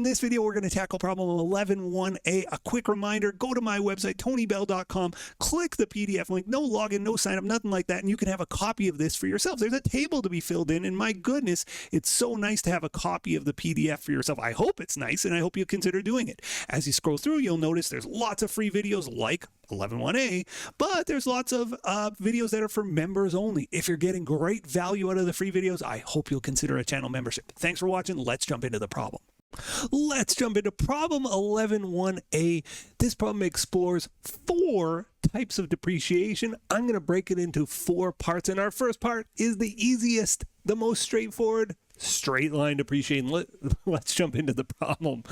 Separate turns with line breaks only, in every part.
in this video, we're going to tackle problem 11.1a. A quick reminder, go to my website, tonybell.com, click the PDF link, no login, no sign up, nothing like that, and you can have a copy of this for yourself. There's a table to be filled in, and my goodness, it's so nice to have a copy of the PDF for yourself. I hope it's nice, and I hope you consider doing it. As you scroll through, you'll notice there's lots of free videos like 11.1a, but there's lots of videos that are for members only. If you're getting great value out of the free videos, I hope you'll consider a channel membership. Thanks for watching. Let's jump into the problem. Let's jump into problem 11.1a. This problem explores 4 types of depreciation. I'm going to break it into 4 parts, and our first part is the easiest, the most straightforward, straight line depreciation. Let's jump into the problem.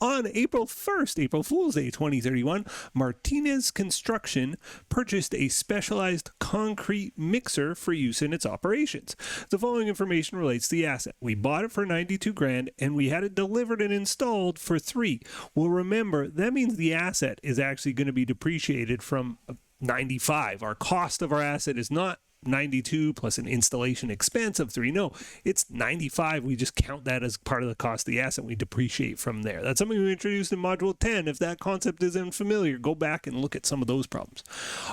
On April 1st, April Fool's Day 2031, Martinez Construction purchased a specialized concrete mixer for use in its operations. The following information relates to the asset. We bought it for 92 grand and we had it delivered and installed for 3. Well, remember, that means the asset is actually going to be depreciated from 95. Our cost of our asset is not 92 plus an installation expense of 3. No, it's 95. We just count that as part of the cost of the asset. We depreciate from there. That's something we introduced in module 10. If that concept isn't familiar, go back and look at some of those problems.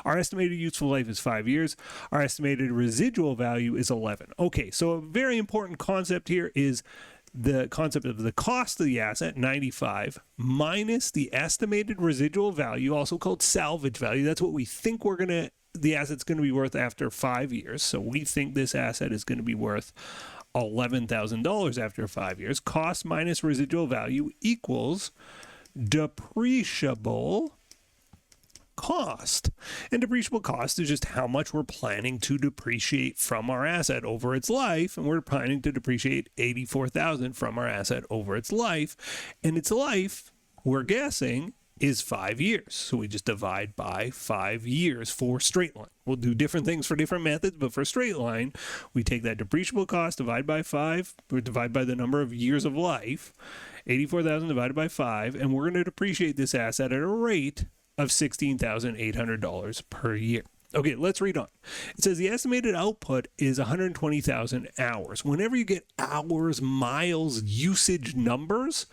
Our estimated useful life is 5 years. Our estimated residual value is 11. Okay, so a very important concept here is the concept of the cost of the asset, 95, minus the estimated residual value, also called salvage value. That's what we think the asset's going to be worth after 5 years. So we think this asset is going to be worth $11,000 after 5 years. Cost minus residual value equals depreciable cost. And depreciable cost is just how much we're planning to depreciate from our asset over its life. And we're planning to depreciate $84,000 from our asset over its life. And its life, we're guessing, is 5 years. So we just divide by 5 years for straight line. We'll do different things for different methods, but for straight line, we take that depreciable cost, divide by 5, or divide by the number of years of life, 84,000 divided by 5, and we're going to depreciate this asset at a rate of $16,800 per year. Okay, let's read on. It says the estimated output is 120,000 hours. Whenever you get hours, miles, usage numbers,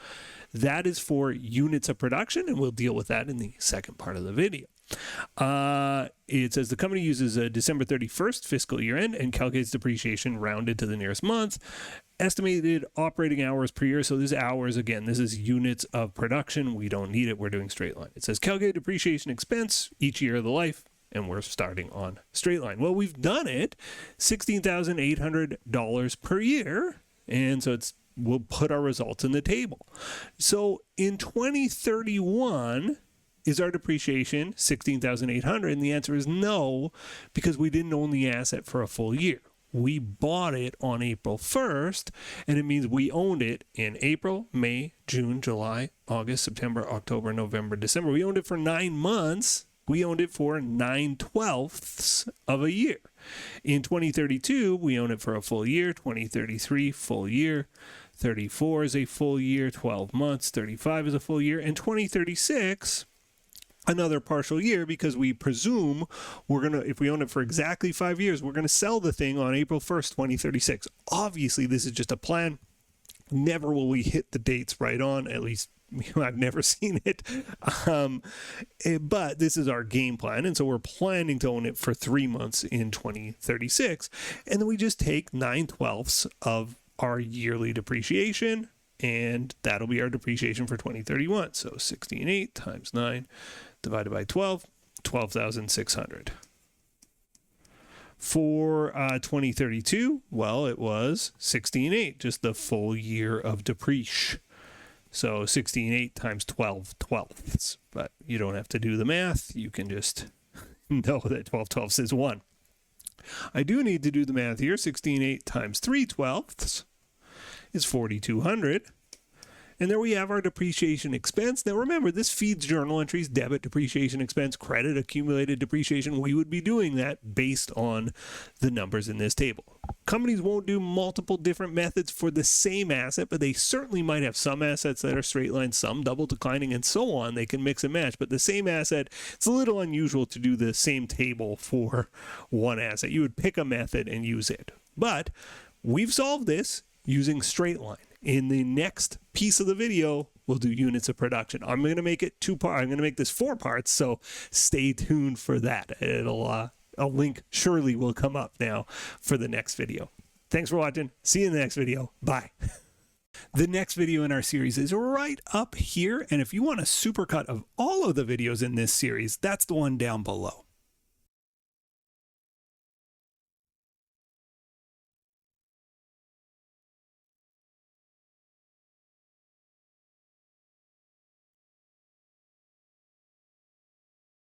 that is for units of production, and we'll deal with that in the second part of the video. It says the company uses a December 31st fiscal year end and calculates depreciation rounded to the nearest month. Estimated operating hours per year. So this hours, again, this is units of production. We don't need it. We're doing straight line. It says calculate depreciation expense each year of the life, and we're starting on straight line. Well, we've done it, $16,800 per year, and so we'll put our results in the table. So in 2031, is our depreciation $16,800? And the answer is no, because we didn't own the asset for a full year. We bought it on April 1st, and it means we owned it in April, May, June, July, August, September, October, November, December. We owned it for 9 months. We owned it for 9/12ths of a year. In 2032, we own it for a full year. 2033, full year. 34 is a full year, 12 months. 35 is a full year. And 2036, another partial year, because we presume if we own it for exactly 5 years, we're going to sell the thing on April 1st, 2036. Obviously, this is just a plan. Never will we hit the dates right on, at least I've never seen it. But this is our game plan. And so we're planning to own it for 3 months in 2036. And then we just take 9/12ths of our yearly depreciation, and that'll be our depreciation for 2031. So 16.8 times 9 divided by 12, 12,600. For 2032, well, it was 16.8, just the full year of depreciation. So 16.8 times 12/12ths. But you don't have to do the math. You can just know that 12/12ths is 1. I do need to do the math here. 16.8 times 3/12ths is 4,200. And there we have our depreciation expense. Now remember, this feeds journal entries, debit, depreciation expense, credit, accumulated depreciation. We would be doing that based on the numbers in this table. Companies won't do multiple different methods for the same asset, but they certainly might have some assets that are straight line, some double declining, and so on. They can mix and match, but the same asset, it's a little unusual to do the same table for one asset. You would pick a method and use it. But we've solved this using straight line. In the next piece of the video, we'll do units of production. I'm going to make it 2 parts. I'm going to make this 4 parts, so stay tuned for that. It'll a link surely will come up now for the next video. Thanks for watching. See you in the next video. Bye. The next video in our series is right up here, and if you want a supercut of all of the videos in this series, that's the one down below.